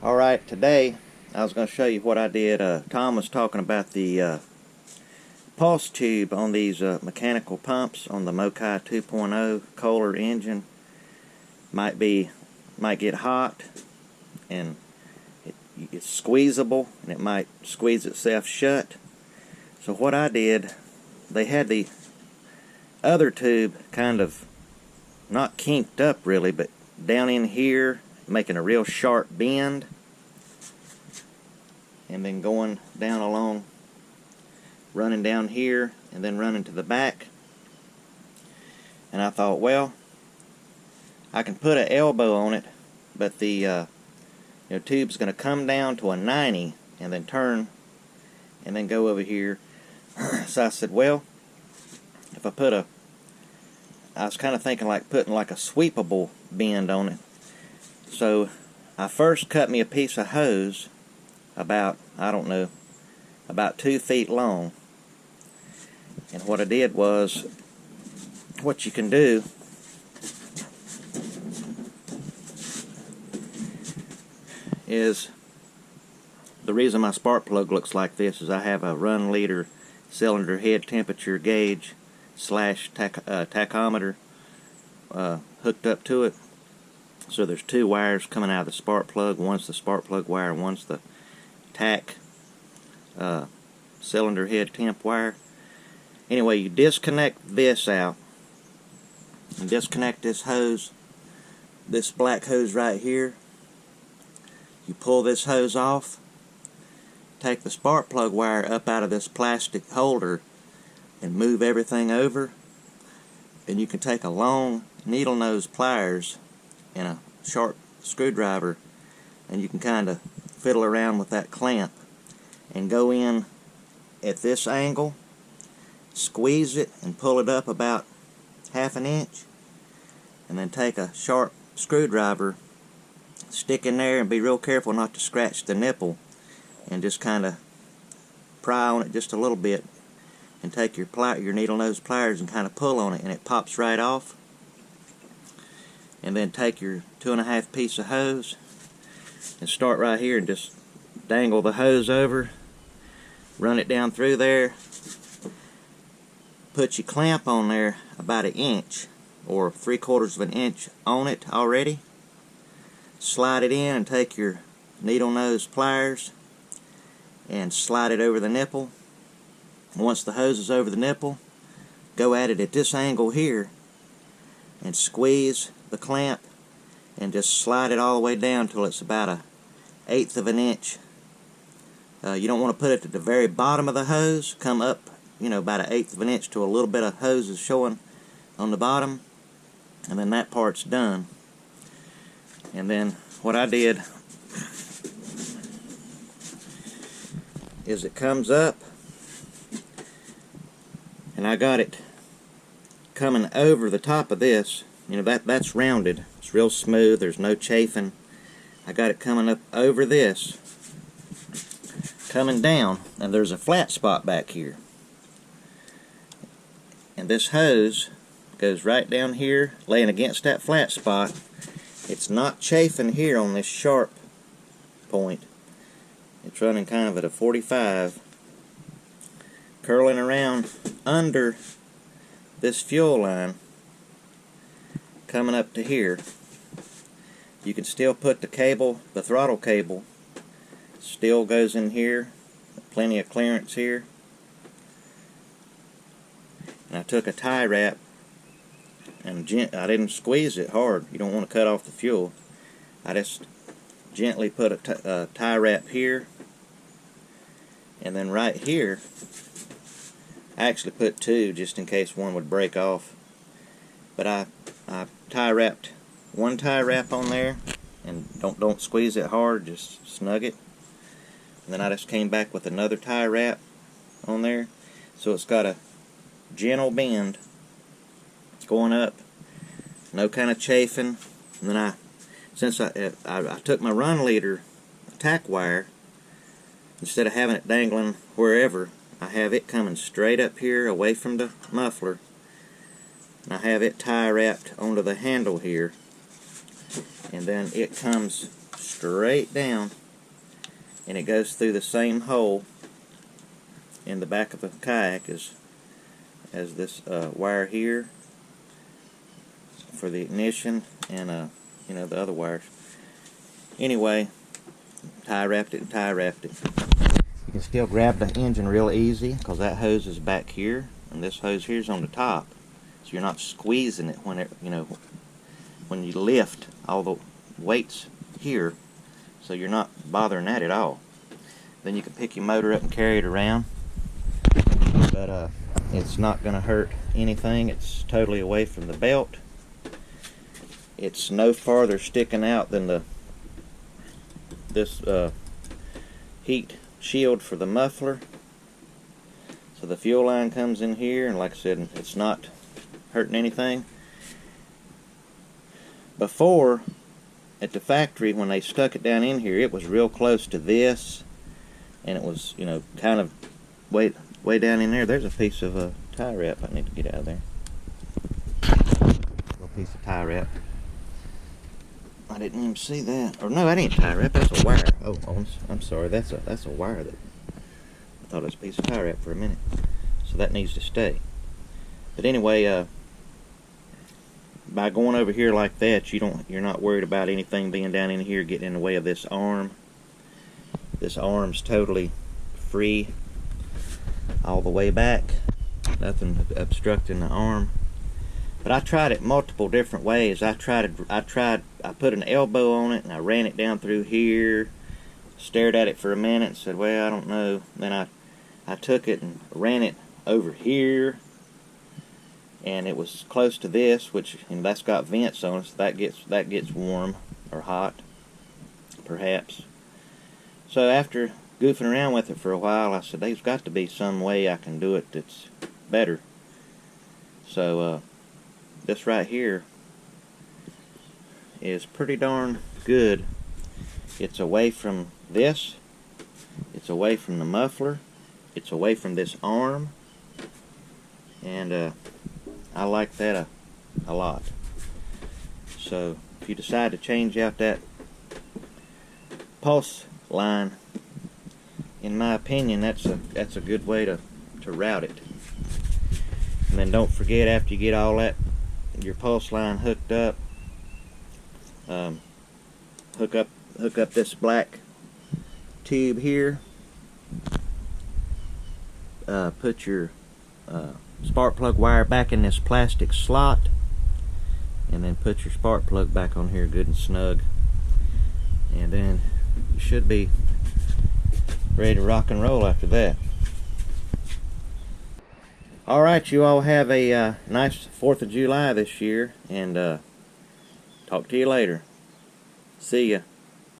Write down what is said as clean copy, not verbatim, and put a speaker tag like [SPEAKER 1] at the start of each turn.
[SPEAKER 1] Alright, today I was going to show you what I did. Tom was talking about the pulse tube on these mechanical pumps on the Mokai 2.0 Kohler engine. Might get hot, and it's squeezable, and it might squeeze itself shut. So what I did, they had the other tube kind of not kinked up really, but down in here, making a real sharp bend, and then going down along, running down here, and then running to the back. And I thought, well, I can put an elbow on it, but the tube's going to come down to a 90 and then turn and then go over here. So I said, well, if I was kind of thinking like putting like a sweepable bend on it. So I first cut me a piece of hose about, I don't know, about 2 feet long. And what I did was, what you can do is, the reason my spark plug looks like this is I have a run leader cylinder head temperature gauge / tachometer hooked up to it. So there's 2 wires coming out of the spark plug. One's the spark plug wire and one's the tach cylinder head temp wire. Anyway, you disconnect this out and disconnect this hose, this black hose right here. You pull this hose off, take the spark plug wire up out of this plastic holder and move everything over, and you can take a long needle nose pliers and a sharp screwdriver, and you can kind of fiddle around with that clamp and go in at this angle, squeeze it and pull it up about 1/2 inch, and then take a sharp screwdriver, stick in there, and be real careful not to scratch the nipple, and just kind of pry on it just a little bit, and take your needle nose pliers and kind of pull on it, and it pops right off. And then take your 2.5 piece of hose and start right here and just dangle the hose over, run it down through there, put your clamp on there about 1 inch or 3/4 of an inch on it already, slide it in and take your needle nose pliers and slide it over the nipple. Once the hose is over the nipple, go at it at this angle here and squeeze the clamp and just slide it all the way down till it's about 1/8 of an inch. You don't want to put it at the very bottom of the hose. Come up, about 1/8 of an inch till a little bit of hose is showing on the bottom, and then that part's done. And then what I did is it comes up, and I got it coming over the top of this. That's rounded. It's real smooth. There's no chafing. I got it coming up over this, coming down, and there's a flat spot back here. And this hose goes right down here, laying against that flat spot. It's not chafing here on this sharp point. It's running kind of at a 45, curling around under this fuel line, coming up to here. You can still put the cable, the throttle cable, still goes in here, plenty of clearance here. And I took a tie wrap, and I didn't squeeze it hard. You don't want to cut off the fuel. I just gently put a tie wrap here, and then right here, I actually put 2 just in case one would break off. But I tie wrapped 1 tie wrap on there, and don't squeeze it hard, just snug it. And then I just came back with another tie wrap on there, so it's got a gentle bend going up, no kind of chafing. And then since I took my run leader tack wire, instead of having it dangling wherever, I have it coming straight up here away from the muffler, and I have it tie wrapped onto the handle here, and then it comes straight down, and it goes through the same hole in the back of the kayak as this wire here for the ignition, and you know, the other wires. Anyway, tie wrapped it and tie wrapped it. You can still grab the engine real easy because that hose is back here and this hose here is on the top, so you're not squeezing it when you know, when you lift all the weights here, so you're not bothering that at all. Then you can pick your motor up and carry it around, but it's not going to hurt anything. It's totally away from the belt. It's no farther sticking out than this heat shield for the muffler. So the fuel line comes in here, and like I said, it's not hurting anything. Before, at the factory, when they stuck it down in here, it was real close to this, and it was, you know, kind of way down in there. There's a piece of tie wrap I need to get out of there. Little piece of tie wrap. I didn't even see that. Or no, that ain't tie wrap. That's a wire. Oh, I'm sorry. That's a wire that I thought it was a piece of tie wrap for a minute. So that needs to stay. But anyway, by going over here like that, you're not worried about anything being down in here getting in the way of this arm. This arm's totally free all the way back. Nothing obstructing the arm. But I tried it multiple different ways. I put an elbow on it and I ran it down through here, stared at it for a minute and said, well, I don't know. Then I took it and ran it over here, and it was close to this, and that's got vents on it, so that gets warm or hot, perhaps. So after goofing around with it for a while, I said, there's got to be some way I can do it that's better. So this right here is pretty darn good. It's away from this, it's away from the muffler, it's away from this arm, and I like that a lot. So if you decide to change out that pulse line, in my opinion, that's a good way to route it. And then don't forget, after you get all that, your pulse line hooked up, hook up this black tube here, put your spark plug wire back in this plastic slot, and then put your spark plug back on here good and snug, and then you should be ready to rock and roll after that. Alright, you all have a nice 4th of July this year, and talk to you later. See ya.